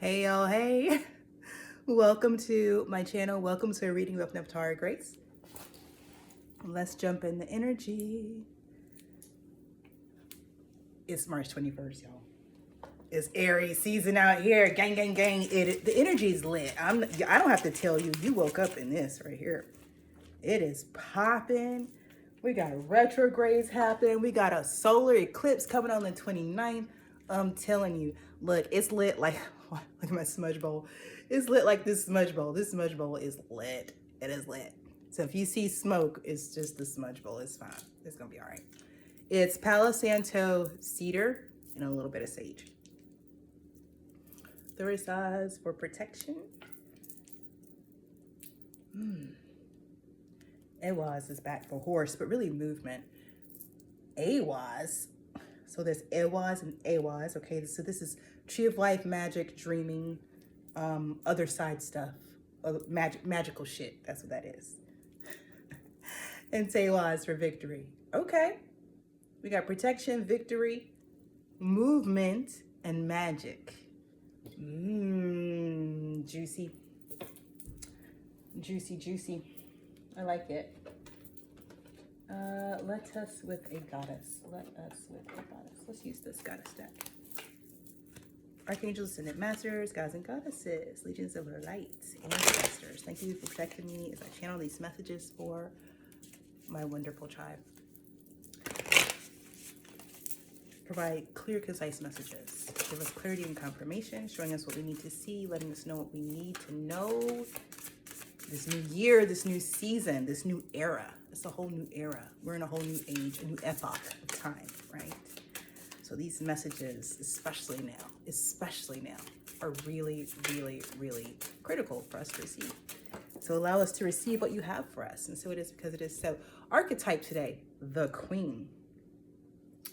Hey y'all, hey. Welcome to my channel. Welcome to a reading with Nephtara Grace. Let's jump in the energy. It's March 21st, y'all. It's Aries season out here. Gang, gang, gang. The energy is lit. I don't have to tell you. You woke up in this right here. It is popping. We got retrogrades happening. We got a solar eclipse coming on the 29th. I'm telling you, look, it's lit like, look at my smudge bowl. It's lit like this smudge bowl. This smudge bowl is lit. It is lit. So if you see smoke, it's just the smudge bowl. It's fine. It's going to be all right. It's Palo Santo cedar and a little bit of sage. Thurisaz for protection. Ewaz is back for horse, but really movement. Awaz. So there's Ewaz and Awaz. Okay, so this is tree of life, magic, dreaming, other side stuff, magical shit. That's what that is. And Tewaz for victory. Okay, we got protection, victory, movement, and magic. Juicy, juicy, juicy. I like it. Let us with a goddess. Let us with a goddess. Let's use this goddess deck. Archangels, Ascended Masters, gods and goddesses, legions of light, ancestors. Thank you for protecting me as I channel these messages for my wonderful tribe. Provide clear, concise messages. Give us clarity and confirmation, showing us what we need to see, letting us know what we need to know. This new year, this new season, this new era. It's a whole new era. We're in a whole new age, a new epoch of time, right? So these messages, especially now, are really, really, really critical for us to receive. So allow us to receive what you have for us. And so it is because it is so. Archetype today, the Queen.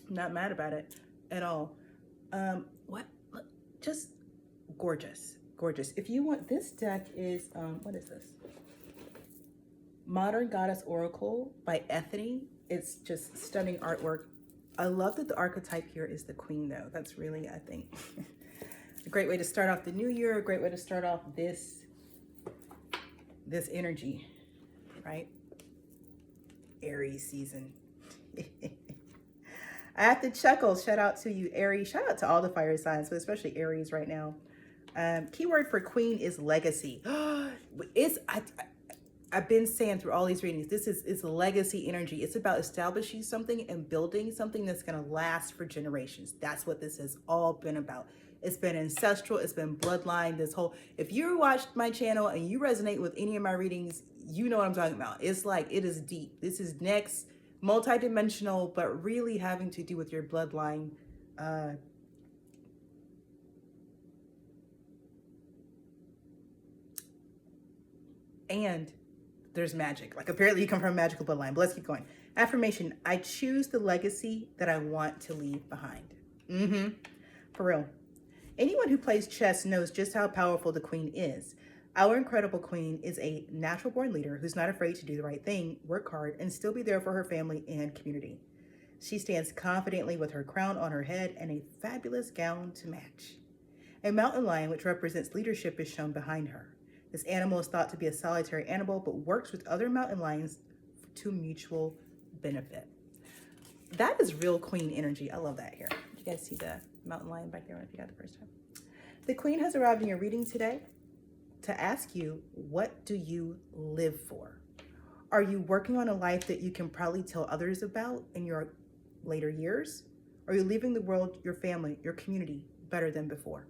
I'm not mad about it at all. Just gorgeous, gorgeous. If you want, this deck is, what is this? Modern Goddess Oracle by Ethany. It's just stunning artwork. I love that the archetype here is the Queen, though. That's really, I think, a great way to start off the new year, a great way to start off this energy, right? Aries season. I have to chuckle. Shout out to you, Aries. Shout out to all the fire signs, but especially Aries right now. Keyword for Queen is legacy. I've been saying through all these readings, it's legacy energy. It's about establishing something and building something that's going to last for generations. That's what this has all been about. It's been ancestral. It's been bloodline. If you watched my channel and you resonate with any of my readings, you know what I'm talking about. It's like, it is deep. This is next, multidimensional, but really having to do with your bloodline. And there's magic. Like, apparently you come from a magical bloodline, but let's keep going. Affirmation: I choose the legacy that I want to leave behind. For real. Anyone who plays chess knows just how powerful the Queen is. Our incredible Queen is a natural born leader who's not afraid to do the right thing, work hard, and still be there for her family and community. She stands confidently with her crown on her head and a fabulous gown to match. A mountain lion, which represents leadership, is shown behind her. This animal is thought to be a solitary animal, but works with other mountain lions to mutual benefit. That is real Queen energy. I love that here. You guys see the mountain lion back there if you got the first time? The Queen has arrived in your reading today to ask you, what do you live for? Are you working on a life that you can proudly tell others about in your later years? Are you leaving the world, your family, your community better than before?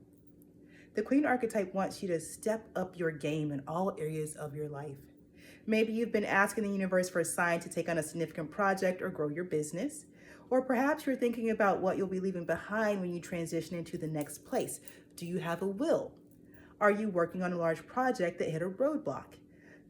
The Queen archetype wants you to step up your game in all areas of your life. Maybe you've been asking the universe for a sign to take on a significant project or grow your business. Or perhaps you're thinking about what you'll be leaving behind when you transition into the next place. Do you have a will? Are you working on a large project that hit a roadblock?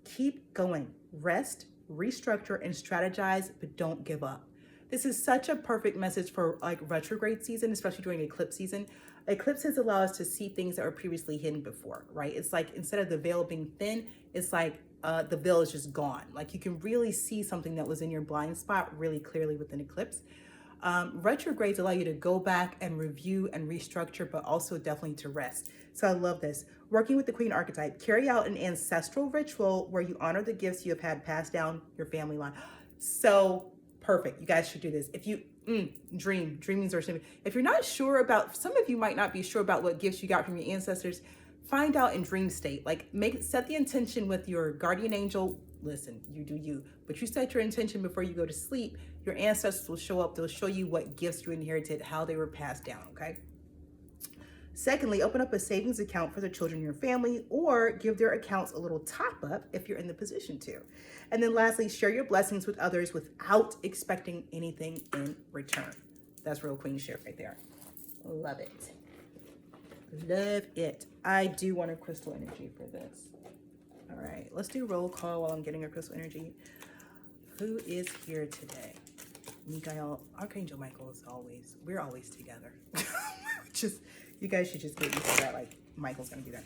Keep going. Rest, restructure, and strategize, but don't give up. This is such a perfect message for like retrograde season, especially during eclipse season. Eclipses allow us to see things that were previously hidden before, right? It's like, instead of the veil being thin, it's like the veil is just gone. Like, you can really see something that was in your blind spot really clearly with an eclipse. Retrogrades allow you to go back and review and restructure, but also definitely to rest. So I love this. Working with the Queen archetype, carry out an ancestral ritual where you honor the gifts you have had passed down your family line. So perfect. You guys should do this. If you dreamings are simple. If you're not sure about, some of you might not be sure about what gifts you got from your ancestors, find out in dream state. Like set the intention with your guardian angel. Listen, you do you, but you set your intention before you go to sleep. Your ancestors will show up. They'll show you what gifts you inherited, how they were passed down, okay? Secondly, open up a savings account for the children in your family, or give their accounts a little top up if you're in the position to. And then lastly, share your blessings with others without expecting anything in return. That's real queen shit right there. Love it. Love it. I do want a crystal energy for this. All right, let's do roll call while I'm getting a crystal energy. Who is here today? Mikael, Archangel Michael is always, we're always together. You guys should just get used to that, like Michael's gonna be there.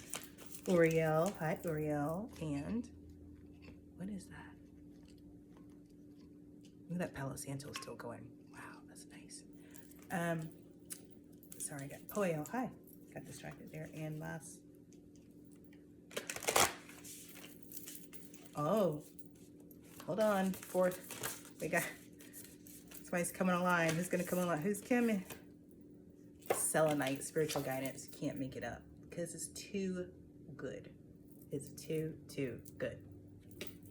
Uriel, hi Uriel, and what is that? Look at that Palo Santo still going. Wow, that's nice. Sorry, I got Poeo, hi. Got distracted there, and last. Oh, hold on. Fourth, we got somebody's coming online. Who's gonna come online? Who's coming? Selenite, spiritual guidance. Can't make it up because it's too good. It's too good.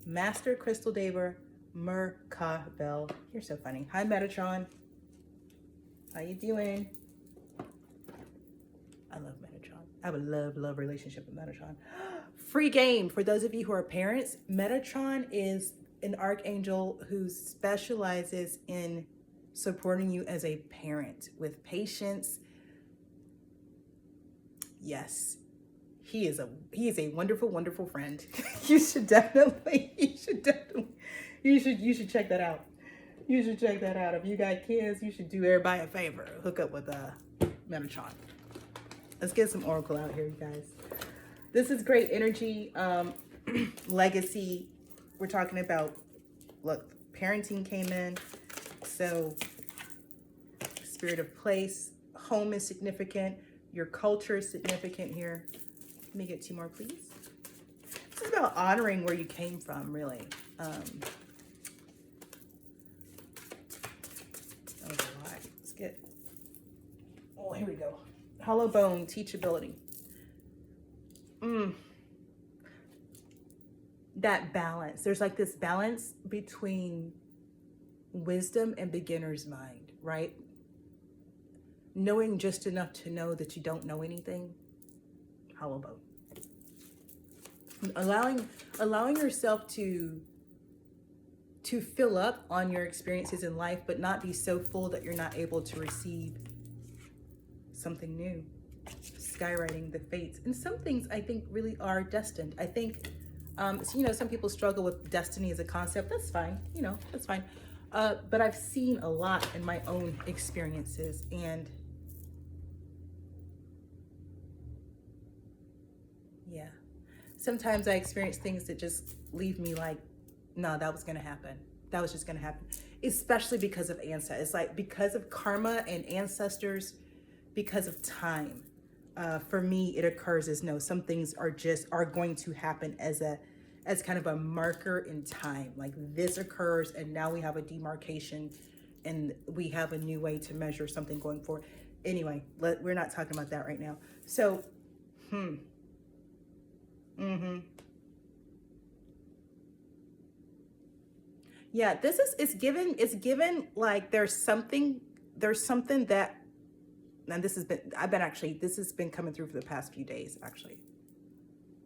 Master Crystal Daver, Merkabel. You're so funny. Hi, Metatron. How you doing? I love Metatron. I have a love relationship with Metatron. Free game for those of you who are parents. Metatron is an archangel who specializes in supporting you as a parent with patience. Yes, he is a wonderful friend. You should check that out. You should check that out. If you got kids, you should do everybody a favor. Hook up with Metatron. Let's get some oracle out here, you guys. This is great energy. Legacy. We're talking about, look, parenting came in. So spirit of place, home is significant. Your culture is significant here. Let me get 2 more, please. This is about honoring where you came from, really. That was a lot. Let's get, oh, here we go. Hollow bone, teachability. That balance. There's like this balance between wisdom and beginner's mind, right? Knowing just enough to know that you don't know anything. Hollow bone. Allowing yourself to fill up on your experiences in life, but not be so full that you're not able to receive something new. Skywriting the fates. And some things I think really are destined. I think, some people struggle with destiny as a concept. That's fine. That's fine. But I've seen a lot in my own experiences, and yeah, sometimes I experience things that just leave me like, no, that was going to happen. That was just going to happen. Especially because of ancestors. It's like because of karma and ancestors, because of time. For me, it occurs as no, some things are going to happen as kind of a marker in time. Like this occurs and now we have a demarcation and we have a new way to measure something going forward. Anyway, we're not talking about that right now. So, yeah, it's given like there's something that, and this has been coming through for the past few days actually,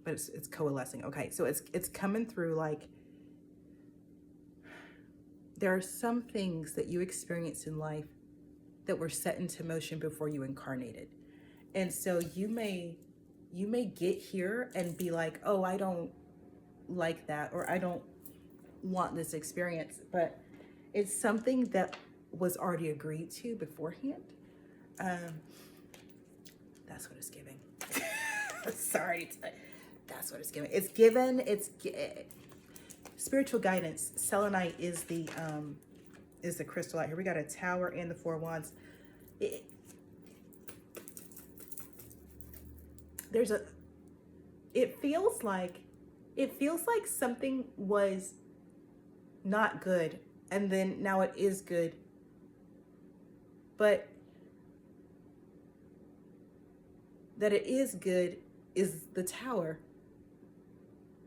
but it's coalescing. Okay, so it's coming through like there are some things that you experienced in life that were set into motion before you incarnated, and so you may get here and be like, oh, I don't like that, or I don't want this experience, but it's something that was already agreed to beforehand. That's what it's giving. Sorry, that's what it's giving. It's spiritual guidance. Selenite is the is the crystal out here. We got a Tower and the Four Wands. It feels like something was not good, and then now it is good. But that it is good is the Tower.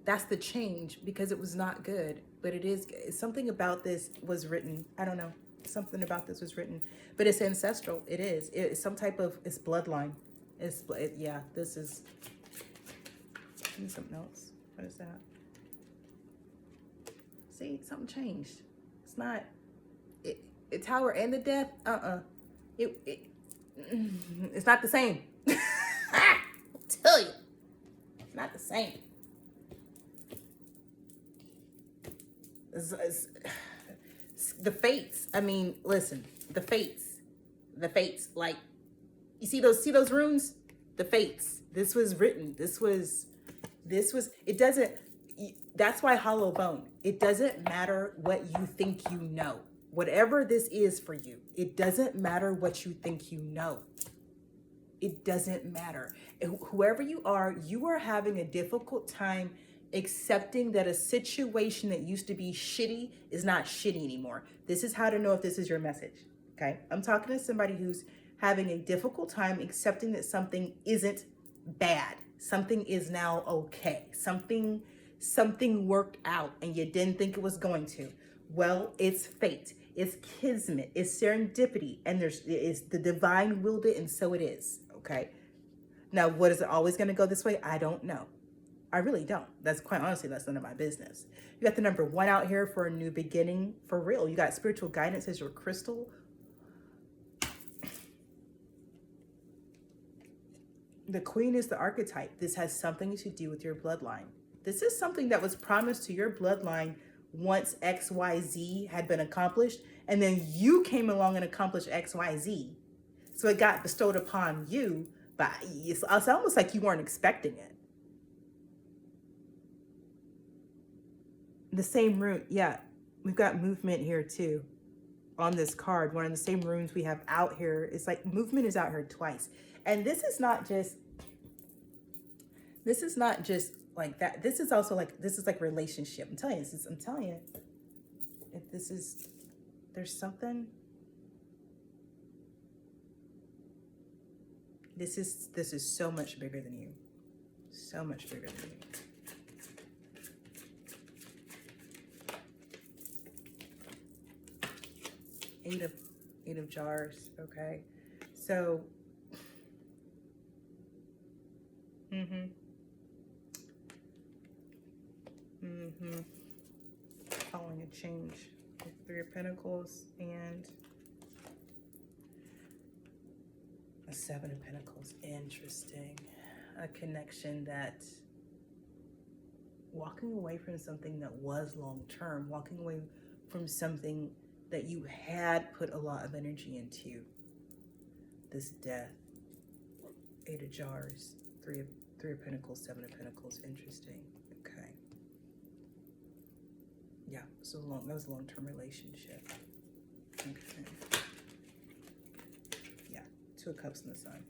That's the change, because it was not good, but it is good. Something about this was written. I don't know. Something about this was written, but it's ancestral. It is. It's some type of, it's bloodline. Yeah, this is something else. What is that? See, something changed. It's not, it Tower and the Death. It's not the same. I'll tell you, it's not the same. The fates. I mean, listen, the fates, like, you see those runes, the fates. This was written. This was, it doesn't, that's why hollow bone. It doesn't matter what you think you know. Whatever this is for you, it doesn't matter what you think you know. It doesn't matter. Whoever you are having a difficult time accepting that a situation that used to be shitty is not shitty anymore. This is how to know if this is your message, okay? I'm talking to somebody who's having a difficult time accepting that something isn't bad. Something is now okay. Something worked out and you didn't think it was going to. Well, it's fate. It's kismet. It's serendipity. And it's the divine willed it, and so it is, okay? Now, what is it always going to go this way? I don't know. I really don't. That's quite honestly, that's none of my business. You got the number 1 out here for a new beginning, for real. You got spiritual guidance as your crystal. The Queen is the archetype. This has something to do with your bloodline. This is something that was promised to your bloodline once XYZ had been accomplished, and then you came along and accomplished XYZ. So it got bestowed upon you, but it's almost like you weren't expecting it. The same rune, yeah, we've got movement here too on this card. One of the same runes we have out here. It's like movement is out here twice. And this is not just like that. This is also like, this is like relationship. I'm telling you, if this is, there's something. This is so much bigger than you. So much bigger than you. Eight of jars, okay? So, Following a change. 3 of Pentacles and a 7 of Pentacles. Interesting. A connection that, walking away from something that was long-term, walking away from something that you had put a lot of energy into. This death. 8 of jars, 3 of Pentacles, 7 of Pentacles. Interesting. Okay. Yeah, so that was a long-term relationship. Okay. Yeah, 2 of Cups in the Sun.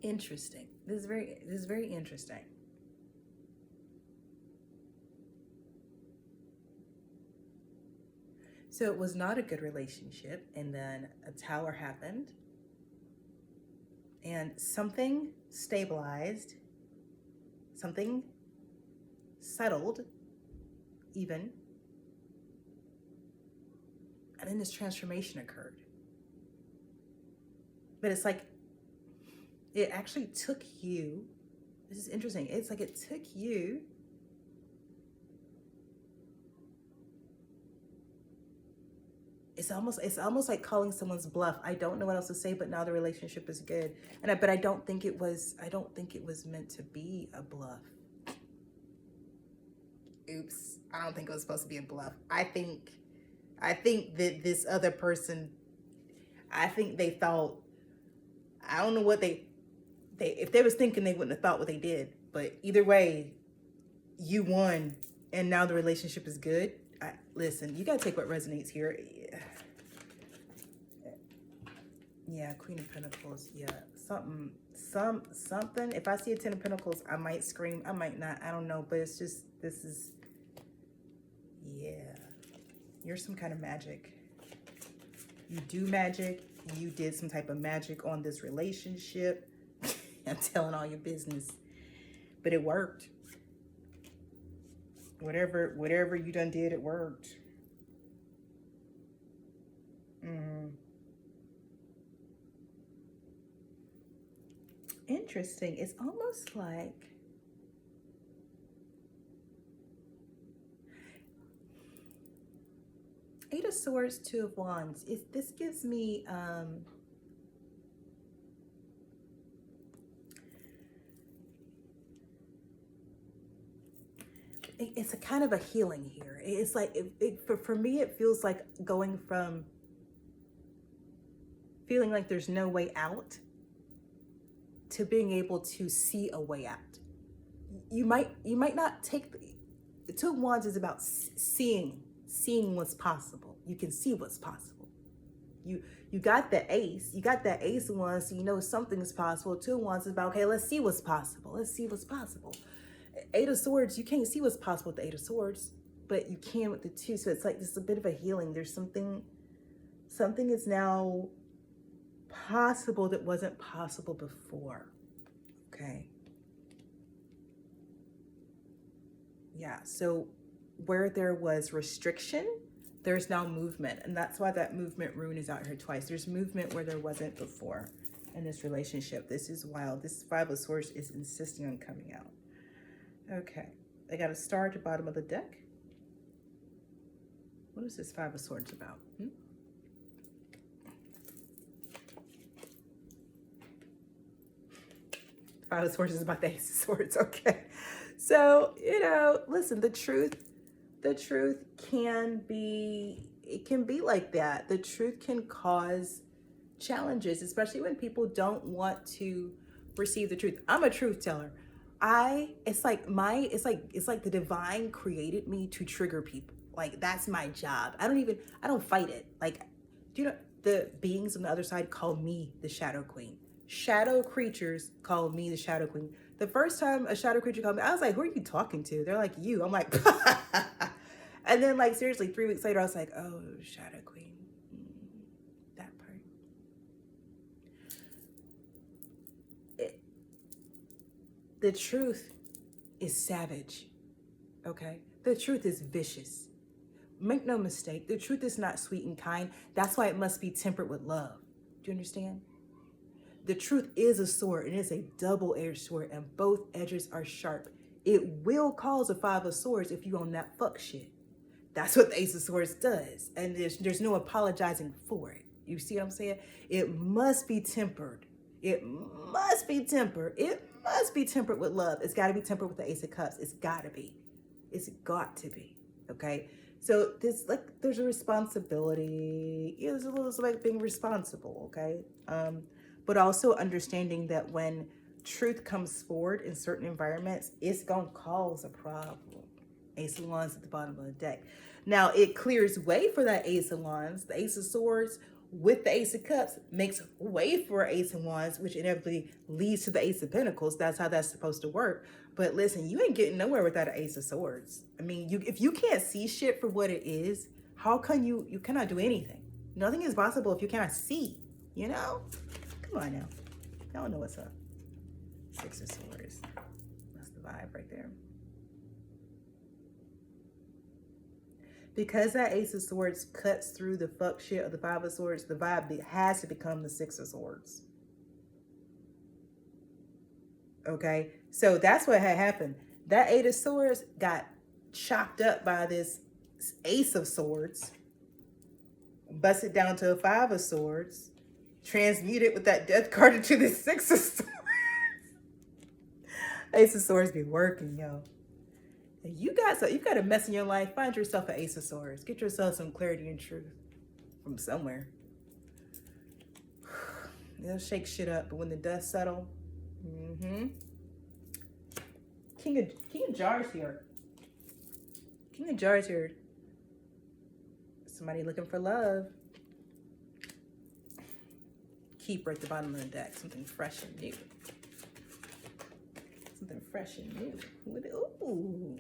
Interesting. This is very interesting. So it was not a good relationship, and then a Tower happened, and something stabilized, something settled even, and then this transformation occurred. But it's like, it actually took you, this is interesting, it's like it took you It's almost like calling someone's bluff. I don't know what else to say, but now the relationship is good. But I don't think it was meant to be a bluff. Oops. I don't think it was supposed to be a bluff. I think that this other person, I think they thought, I don't know what they if they was thinking, they wouldn't have thought what they did. But either way, you won and now the relationship is good. Listen, you got to take what resonates here. Yeah, Queen of Pentacles. Yeah, something. If I see a 10 of Pentacles, I might scream. I might not. I don't know. But it's just, this is, yeah. You're some kind of magic. You do magic. You did some type of magic on this relationship. I'm telling all your business. But it worked. Whatever you done did, it worked. Interesting. It's almost like Eight of Swords, Two of Wands. This gives me it's a kind of a healing here. It's like for me, it feels like going from feeling like there's no way out to being able to see a way out. You might not take the Two of Wands is about seeing what's possible. You can see what's possible. You got the Ace. You got that Ace of Wands, so you know something's possible. Two of Wands is about, okay, let's see what's possible. Let's see what's possible. Eight of Swords, you can't see what's possible with the Eight of Swords, but you can with the two. So it's like this is a bit of a healing. There's something is now possible that wasn't possible before. Okay. Yeah, so where there was restriction, there's now movement. And that's why that movement rune is out here twice. There's movement where there wasn't before in this relationship. This is wild. This Five of Swords is insisting on coming out. Okay, I got a star at the bottom of the deck. What is this Five of Swords about? Five of Swords is about the Ace of Swords. Okay, so listen, the truth can be, it can be like that. The truth can cause challenges, especially when people don't want to receive the truth. I'm a truth teller. It's like the divine created me to trigger people. Like, that's my job. I don't fight it. Like, do you know the beings on the other side call me the Shadow Queen? Shadow creatures call me the Shadow Queen. The first time a shadow creature called me, I was like, who are you talking to? They're like, you. I'm like, and then like seriously, 3 weeks later, I was like, oh, Shadow Queen. That part. The truth is savage, okay? The truth is vicious. Make no mistake, the truth is not sweet and kind. That's why it must be tempered with love. Do you understand? The truth is a sword, and it's a double-edged sword, and both edges are sharp. It will cause a Five of Swords if you on that fuck shit. That's what the Ace of Swords does, and there's no apologizing for it. You see what I'm saying? It must be tempered. It must be tempered. It must be tempered with love. It's got to be tempered with the Ace of Cups. It's got to be. It's got to be. Okay? So there's a responsibility. It's a little like being responsible, okay? But also understanding that when truth comes forward in certain environments, it's going to cause a problem. Ace of Wands at the bottom of the deck. Now, it clears way for that Ace of Wands. The Ace of Swords with the Ace of Cups makes way for Ace of Wands, which inevitably leads to the Ace of Pentacles. That's how that's supposed to work. But listen, you ain't getting nowhere without an Ace of Swords. I mean, if you can't see shit for what it is, how can you cannot do anything? Nothing is possible if you cannot see, you know? Come on now. Y'all know what's up. Six of Swords. That's the vibe right there. Because that Ace of Swords cuts through the fuck shit of the Five of Swords, the vibe has to become the Six of Swords. Okay? So that's what had happened. That Eight of Swords got chopped up by this Ace of Swords, busted down to a Five of Swords, transmuted with that Death card into the Six of Swords. Ace of Swords be working, yo. You got a mess in your life. Find yourself an Ace of Swords. Get yourself some clarity and truth from somewhere. It'll shake shit up, but when the dust settle, King of Jars here. King of Jars here. Somebody looking for love. Keeper at the bottom of the deck. Something fresh and new. Something fresh and new. Ooh,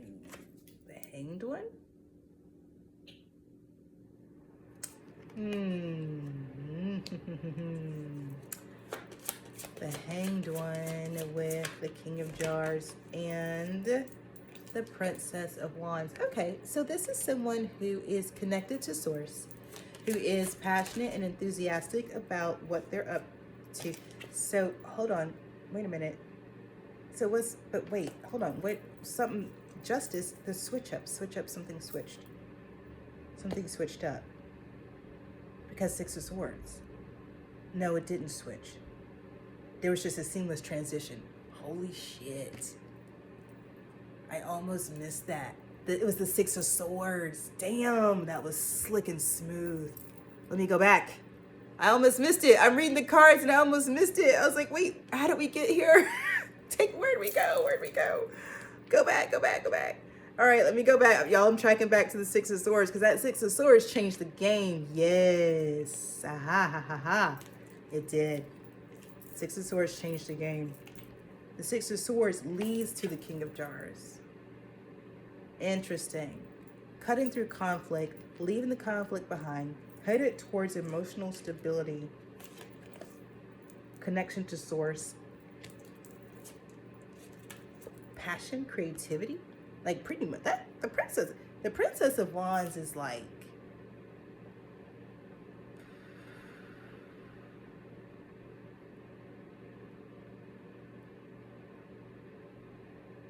the Hanged One. The Hanged One with the King of Jars and the Princess of Wands. Okay, so this is someone who is connected to Source, who is passionate and enthusiastic about what they're up to. So hold on, wait a minute. So hold on, something, Justice, the switch up, something switched. Something switched up. Because Six of Swords. No, it didn't switch. There was just a seamless transition. Holy shit. I almost missed that. It was the Six of Swords. Damn, that was slick and smooth. Let me go back. I almost missed it. I'm reading the cards and I almost missed it. I was like, wait, how did we get here? Where'd we go? Go back. All right, let me go back. Y'all, I'm tracking back to the Six of Swords because that Six of Swords changed the game. Yes. It did. Six of Swords changed the game. The Six of Swords leads to the King of Jars. Interesting. Cutting through conflict, leaving the conflict behind, headed towards emotional stability, connection to Source, passion, creativity. Like pretty much that the Princess of Wands is like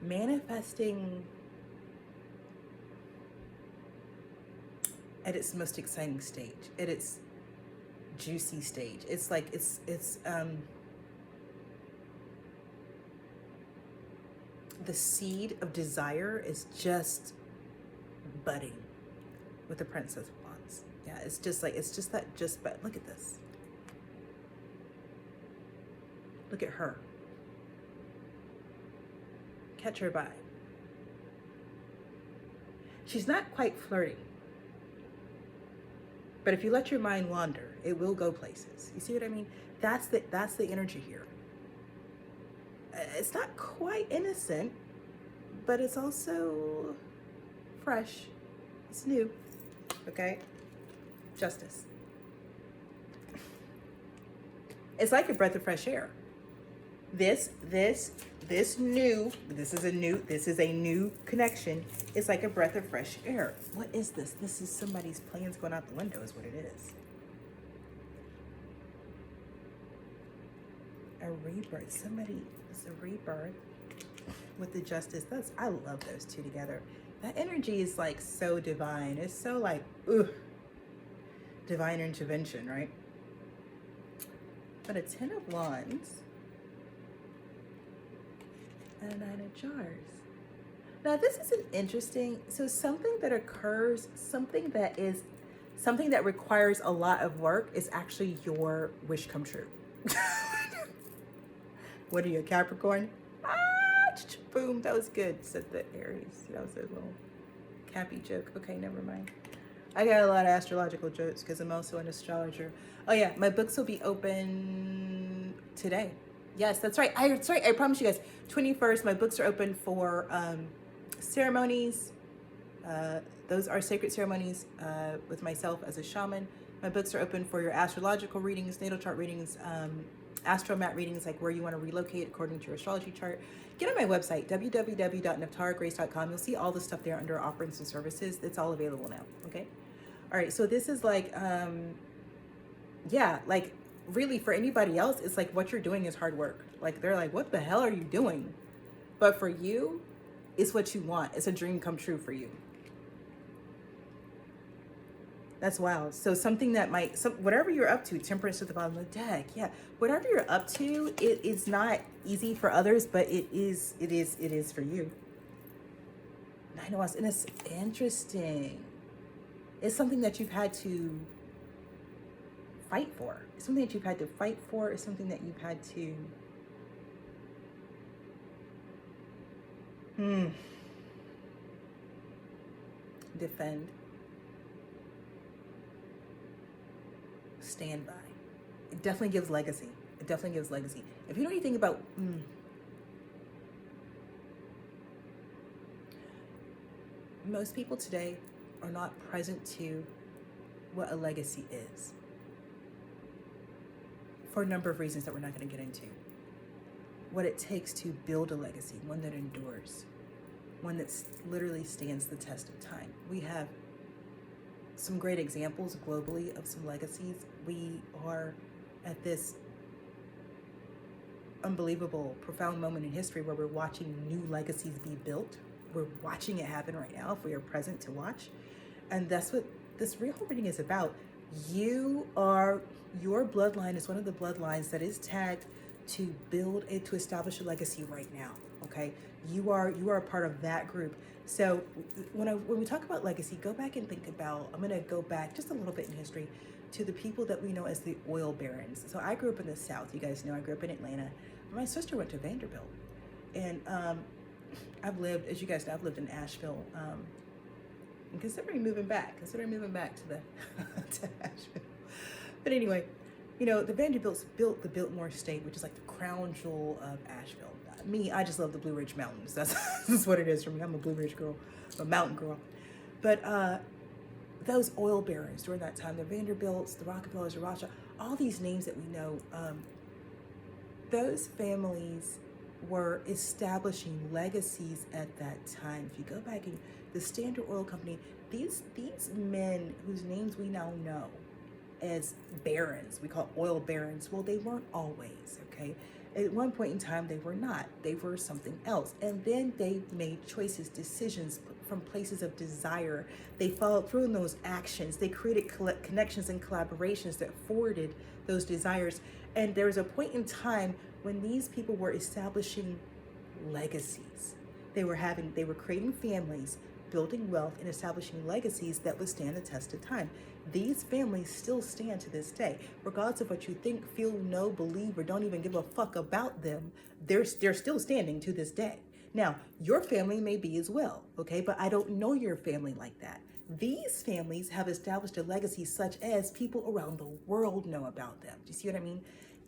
manifesting at its most exciting stage, at its juicy stage. It's like it's the seed of desire is just budding with the Princess of Wands. Yeah, it's just but look at this. Look at her. Catch her by. She's not quite flirty. But if you let your mind wander, it will go places. You see what I mean? That's the energy here. It's not quite innocent, but it's also fresh. It's new. Okay? Justice. It's like a breath of fresh air. This is a new connection. It's like a breath of fresh air. What is this? This is somebody's plans going out the window is what it is. A rebirth. Somebody is a rebirth with the Justice. I love those two together. That energy is like so divine. It's so like, divine intervention, right? But a Ten of Wands and a Nine of Jars. Now this is an interesting, so something that occurs, something that requires a lot of work is actually your wish come true. What are you, a Capricorn? Boom, that was good, said the Aries. That was a little Cappy joke. Okay, never mind. I got a lot of astrological jokes because I'm also an astrologer. Oh yeah, my books will be open today. Yes, that's right. I promise you guys, 21st, my books are open for ceremonies. Those are sacred ceremonies with myself as a shaman. My books are open for your astrological readings, natal chart readings, astromat readings, like where you want to relocate according to your astrology chart. Get on my website, www.NephtaraGrace.com. You'll see all the stuff there under offerings and services. It's all available now, okay? All right, so this is like, yeah, like really for anybody else, it's like what you're doing is hard work. Like they're like, what the hell are you doing? But for you, it's what you want. It's a dream come true for you. That's wild. So something that whatever you're up to, Temperance at the bottom of the deck. Yeah, whatever you're up to, it's not easy for others, but it is for you. Nine of Wands, and it's interesting. It's something that you've had to fight for. It's something that you've had to fight for. It's something that you've had to. defend, stand by. It definitely gives legacy. It definitely gives legacy. If you know anything about most people today are not present to what a legacy is, for a number of reasons that we're not going to get into. What it takes to build a legacy, one that endures, one that literally stands the test of time. We have some great examples globally of some legacies. We are at this unbelievable, profound moment in history where we're watching new legacies be built. We're watching it happen right now if we are present to watch. And that's what this real reading is about. Your bloodline is one of the bloodlines that is tagged to build it, to establish a legacy right now. Okay, you are a part of that group. So when we talk about legacy, go back and think about, I'm going to go back just a little bit in history to the people that we know as the oil barons. So I grew up in the South. You guys know I grew up in Atlanta. My sister went to Vanderbilt. And I've lived, as you guys know, I've lived in Asheville. And considering moving back to the to Asheville. But anyway, you know, the Vanderbilts built the Biltmore Estate, which is like the crown jewel of Asheville. Me, I just love the Blue Ridge Mountains. That's what it is for me. I'm a Blue Ridge girl, a mountain girl. But those oil barons during that time, the Vanderbilts, the Rockefellers, the Rothschild, all these names that we know, those families were establishing legacies at that time. If you go back in the Standard Oil Company, these men whose names we now know as barons, we call oil barons, well, they weren't always, okay? At one point in time, they were not. They were something else. And then they made choices, decisions from places of desire. They followed through in those actions. They created connections and collaborations that forwarded those desires. And there was a point in time when these people were establishing legacies. They were creating families, building wealth, and establishing legacies that would stand the test of time. These families still stand to this day. Regardless of what you think, feel, know, believe, or don't even give a fuck about them, they're still standing to this day. Now, your family may be as well, okay? But I don't know your family like that. These families have established a legacy such as people around the world know about them. Do you see what I mean?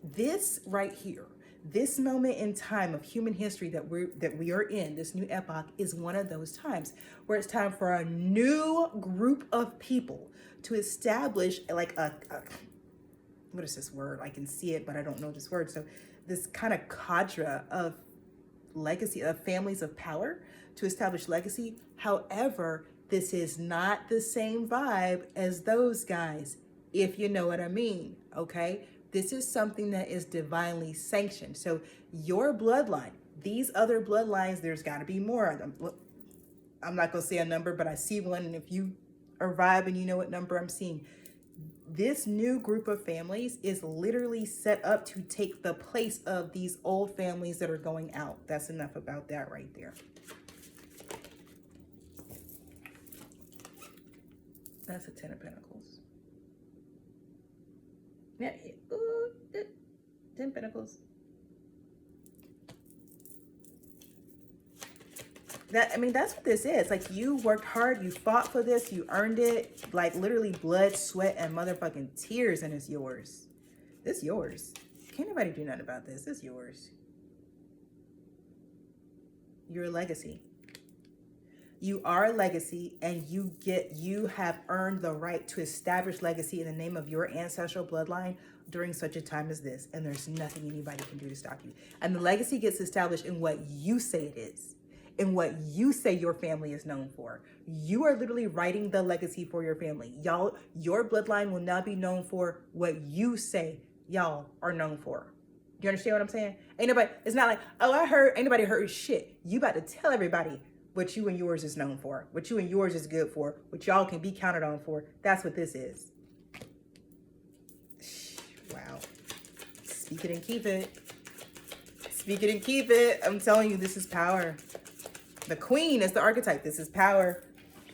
This right here, this moment in time of human history that we are in, this new epoch, is one of those times where it's time for a new group of people to establish like a what is this word? I can see it, but I don't know this word. So this kind of cadre of legacy, of families of power to establish legacy. However, this is not the same vibe as those guys, if you know what I mean, okay? This is something that is divinely sanctioned. So your bloodline, these other bloodlines, there's got to be more of them. I'm not going to say a number, but I see one. And if you are vibing, you know what number I'm seeing. This new group of families is literally set up to take the place of these old families that are going out. That's enough about that right there. That's a 10 of Pentacles. Yeah, 10 Pentacles. That's what this is. Like, you worked hard, you fought for this, you earned it. Like, literally blood, sweat, and motherfucking tears, and it's yours. It's yours. Can't nobody do nothing about this. It's yours. You're a legacy. You are a legacy, and you have earned the right to establish legacy in the name of your ancestral bloodline during such a time as this. And there's nothing anybody can do to stop you. And the legacy gets established in what you say it is, in what you say your family is known for. You are literally writing the legacy for your family. Y'all, your bloodline will now be known for what you say y'all are known for. Do you understand what I'm saying? It's not like, ain't nobody heard shit. You about to tell everybody what you and yours is known for, what you and yours is good for, what y'all can be counted on for. That's what this is. Wow. Speak it and keep it. Speak it and keep it. I'm telling you, this is power. The queen is the archetype. This is power.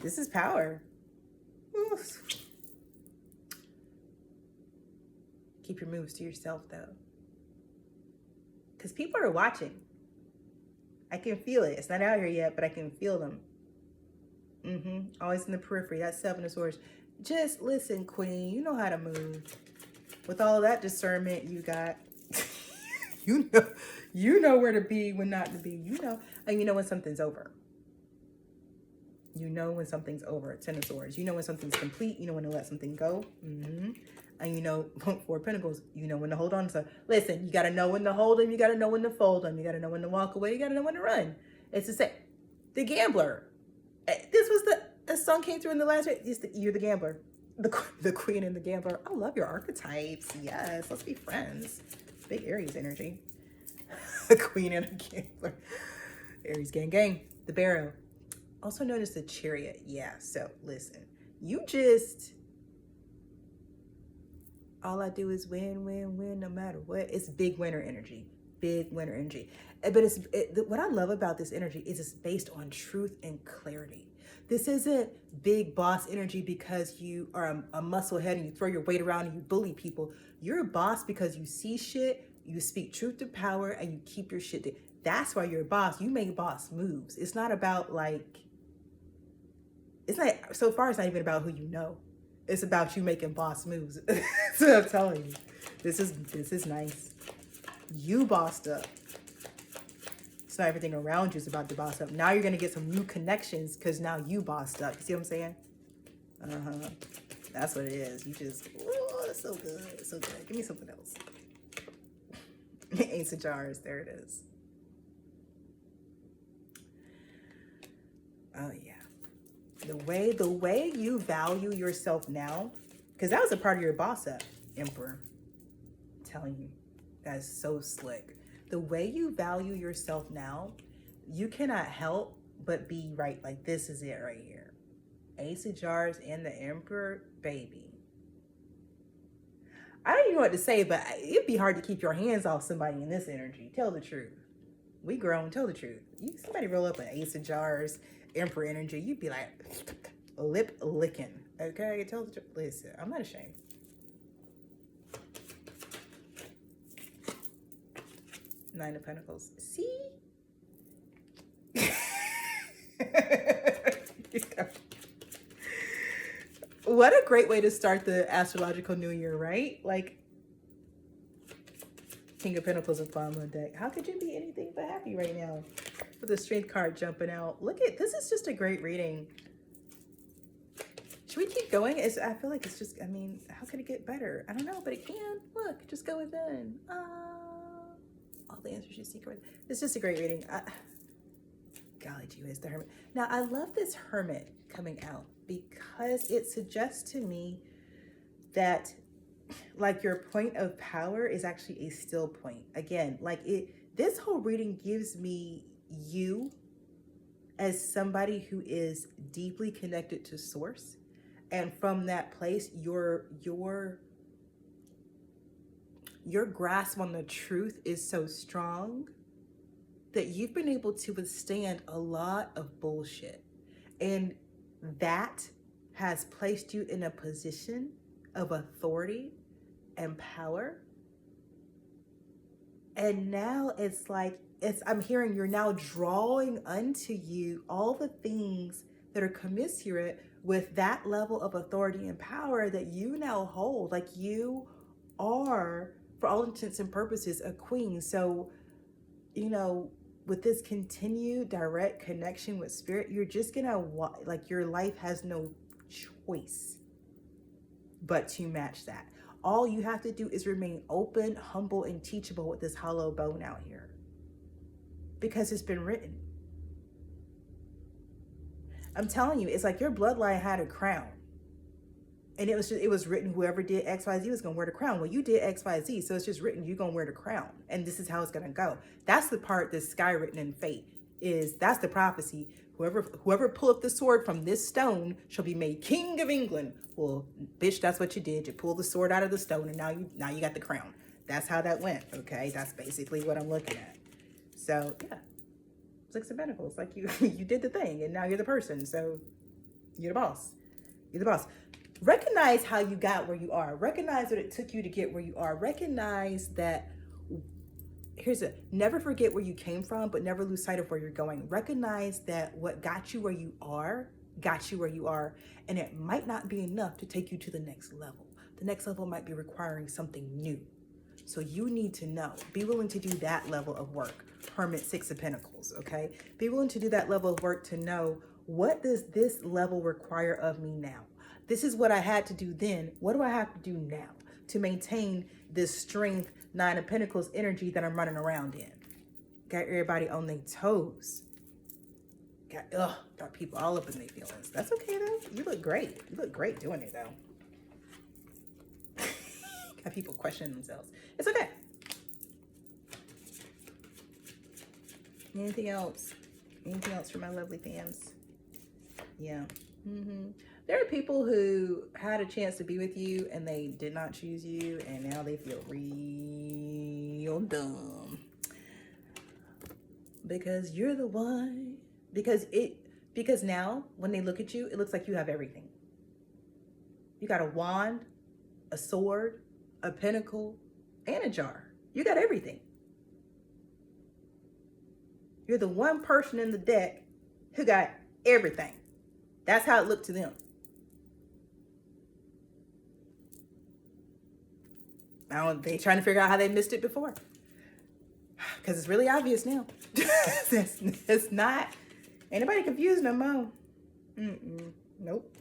This is power. Oof. Keep your moves to yourself, though. Because people are watching. I can feel it. It's not out here yet, but I can feel them. Always in the periphery. That's Seven of Swords. Just listen, Queen. You know how to move. With all that discernment you got, you know where to be, when not to be. And you know when something's over. You know when something's over. Ten of Swords. You know when something's complete. You know when to let something go. And you know, Four of Pentacles, you know when to hold on to. Listen, you got to know when to hold them. You got to know when to fold them. You got to know when to walk away. You got to know when to run. It's the same. The Gambler. This was the song came through in the last. You're the Gambler. The Queen and the Gambler. I love your archetypes. Yes, let's be friends. Big Aries energy. The Queen and the Gambler. Aries gang gang. The Barrow. Also known as the Chariot. Yeah, so listen. You just... all I do is win, win, win, no matter what. It's big winner energy. Big winner energy. But what I love about this energy is it's based on truth and clarity. This isn't big boss energy because you are a musclehead and you throw your weight around and you bully people. You're a boss because you see shit, you speak truth to power, and you keep your shit. That's why you're a boss. You make boss moves. It's not about so far it's not even about who you know. It's about you making boss moves. So I'm telling you, this is nice. You bossed up. So everything around you is about to boss up. Now you're going to get some new connections because now you bossed up. You see what I'm saying? That's what it is. You just, oh, it's so good. It's so good. Give me something else. Ace of Jars. There it is. Oh, yeah. The way you value yourself now, because that was a part of your boss up, Emperor. I'm telling you, that's so slick. The way you value yourself now, you cannot help but be right. Like, this is it right here. Ace of Jars and the Emperor, baby. I don't even know what to say, but it'd be hard to keep your hands off somebody in this energy. Tell the truth. We grown, tell the truth. Somebody roll up an Ace of Jars, Emperor energy, you'd be like, lip licking. Okay, tell the truth. Listen, I'm not ashamed. Nine of Pentacles. See? What a great way to start the astrological new year, right? Like, King of Pentacles is bottom of the deck. How could you be anything but happy right now? With the Strength card jumping out. Look at, this is just a great reading. Should we keep going? I feel like it's just, I mean, how could it get better? I don't know, but it can. Look, just go within. All the answers you seek. It's just a great reading. Golly gee whiz, the Hermit. Now, I love this Hermit coming out because it suggests to me that, like, your point of power is actually a still point. Again, like, this whole reading gives me you as somebody who is deeply connected to source. And from that place, your grasp on the truth is so strong that you've been able to withstand a lot of bullshit. And that has placed you in a position of authority and power. And now it's like, I'm hearing you're now drawing unto you all the things that are commensurate with that level of authority and power that you now hold. Like, you are, for all intents and purposes, a queen. So, you know, with this continued direct connection with spirit, you're just gonna, like, your life has no choice but to match that. All you have to do is remain open, humble, and teachable with this hollow bone out here. Because it's been written. I'm telling you, it's like your bloodline had a crown. And it was written, whoever did XYZ was going to wear the crown. Well, you did XYZ, so it's just written, you're going to wear the crown. And this is how it's going to go. That's the part that's skywritten in fate. That's the prophecy. Whoever pull up the sword from this stone shall be made king of England. Well, bitch, that's what you did. You pulled the sword out of the stone, and now you got the crown. That's how that went, okay? That's basically what I'm looking at. So, yeah. Six of Pentacles, like you did the thing, and now you're the person. So you're the boss. You're the boss. Recognize how you got where you are. Recognize what it took you to get where you are. Recognize that, never forget where you came from, but never lose sight of where you're going. Recognize that what got you where you are got you where you are, and it might not be enough to take you to the next level. The next level might be requiring something new. So you need to know, be willing to do that level of work. Hermit, Six of Pentacles, okay? Be willing to do that level of work to know, what does this level require of me now? This is what I had to do then. What do I have to do now to maintain this strength, Nine of Pentacles energy that I'm running around in? Got everybody on their toes. Got people all up in their feelings. That's okay though. You look great. You look great doing it though. Got people questioning themselves. It's okay. Anything else? Anything else for my lovely fams? Yeah. There are people who had a chance to be with you and they did not choose you, and now they feel real dumb. Because you're the one. Because now when they look at you, it looks like you have everything. You got a wand, a sword, a pentacle, and a jar. You got everything. You're the one person in the deck who got everything. That's how it looked to them. Now they trying to figure out how they missed it before. Because it's really obvious now. It's not. Ain't nobody confused no more. Nope.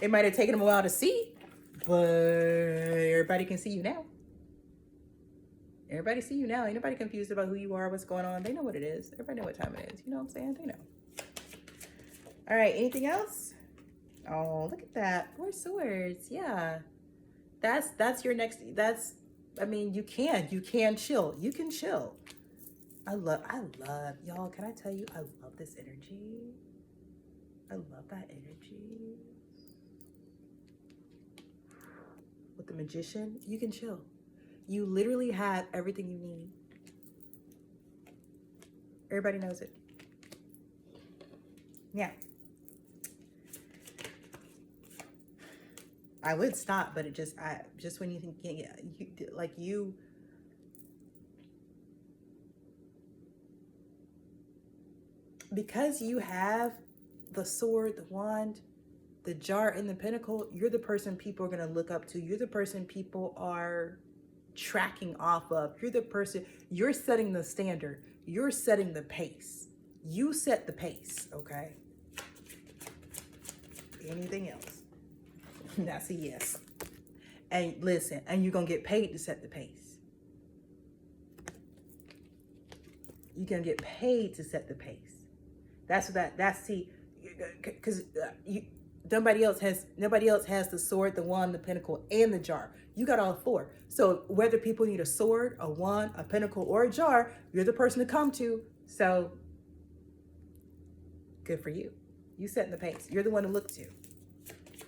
It might have taken them a while to see, but everybody can see you now. Everybody see you now. Ain't nobody confused about who you are, what's going on. They know what it is. Everybody know what time it is. You know what I'm saying? They know. All right, anything else? Oh, look at that. 4 swords. Yeah. That's your next, I mean, you can chill. You can chill. I love, y'all, can I tell you, I love this energy. I love that energy. With the Magician, you can chill. You literally have everything you need. Everybody knows it. Yeah. I would stop, but it just when you think, because you have the sword, the wand, the jar, and the pentacle, you're the person people are going to look up to. You're the person people are tracking off of. You're the person, you're setting the standard. You're setting the pace. You set the pace, okay? Anything else? That's a yes. And listen, and you're going to get paid to set the pace. You're going to get paid to set the pace. Because nobody else has the sword, the wand, the pentacle, and the jar. You got all 4. So whether people need a sword, a wand, a pentacle, or a jar, you're the person to come to. So good for you. You setting the pace. You're the one to look to.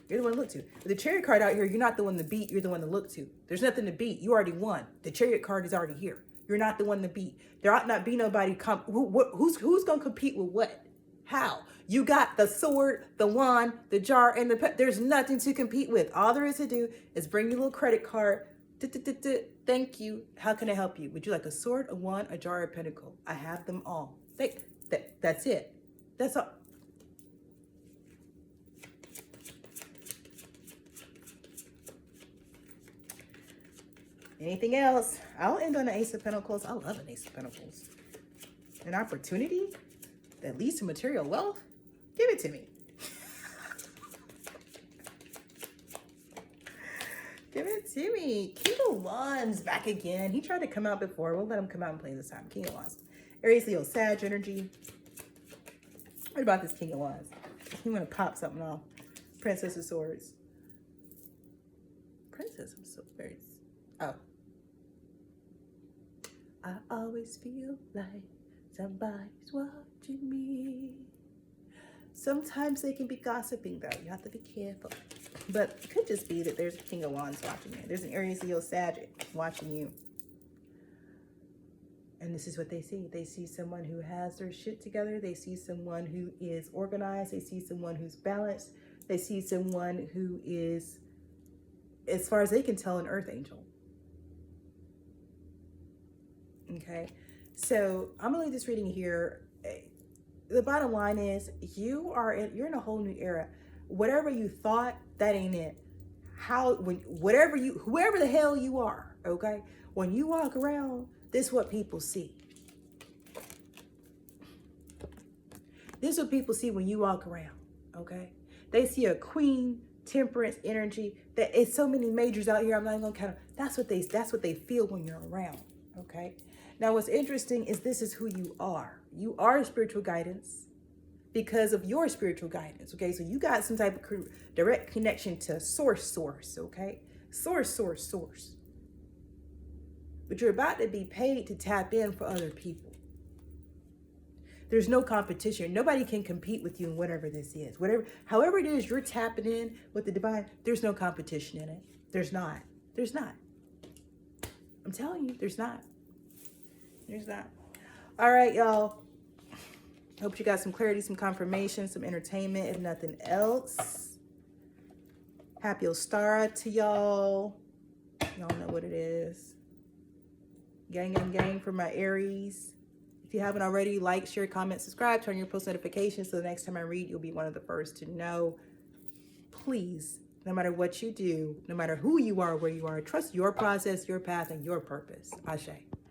You're the one to look to. With the Chariot card out here, you're not the one to beat. You're the one to look to. There's nothing to beat. You already won. The Chariot card is already here. You're not the one to beat. There ought not be nobody who's going to compete with what? How? You got the sword, the wand, the jar, and there's nothing to compete with. All there is to do is bring your little credit card. Thank you. How can I help you? Would you like a sword, a wand, a jar, or a pentacle? I have them all. That's it. That's all. Anything else? I'll end on the Ace of Pentacles. I love an Ace of Pentacles. An opportunity that leads to material wealth? Give it to me. Give it to me. King of Wands back again. He tried to come out before. We'll let him come out and play this time. King of Wands. Aries, Leo, Sag energy. What about this King of Wands? You want to pop something off. Princess of Swords. Princess of Swords. Oh. I always feel like somebody's watching me. Sometimes they can be gossiping though. You have to be careful. But it could just be that there's a King of Wands watching you. There's an Aries, Leo, Sag watching you. And this is what they see. They see someone who has their shit together. They see someone who is organized. They see someone who's balanced. They see someone who is, as far as they can tell, an earth angel. Okay. So I'm going to leave this reading here. the bottom line is you're in a whole new era. Whatever you thought, that ain't it. Whoever the hell you are, okay? When you walk around, this is what people see. This is what people see when you walk around, okay? They see a queen, temperance energy. That it's so many majors out here. I'm not even gonna count them. That's what they feel when you're around, okay? Now, what's interesting is this is who you are. You are a spiritual guidance because of your spiritual guidance, okay? So you got some type of direct connection to source, okay? Source. But you're about to be paid to tap in for other people. There's no competition. Nobody can compete with you in whatever this is. However it is you're tapping in with the divine, there's no competition in it. There's not. I'm telling you, there's not. All right, y'all. Hope you got some clarity, some confirmation, some entertainment, if nothing else. Happy Ostara to y'all. Y'all know what it is. Gang for my Aries. If you haven't already, like, share, comment, subscribe, turn your post notifications so the next time I read, you'll be one of the first to know. Please, no matter what you do, no matter who you are, where you are, trust your process, your path, and your purpose. Ashe.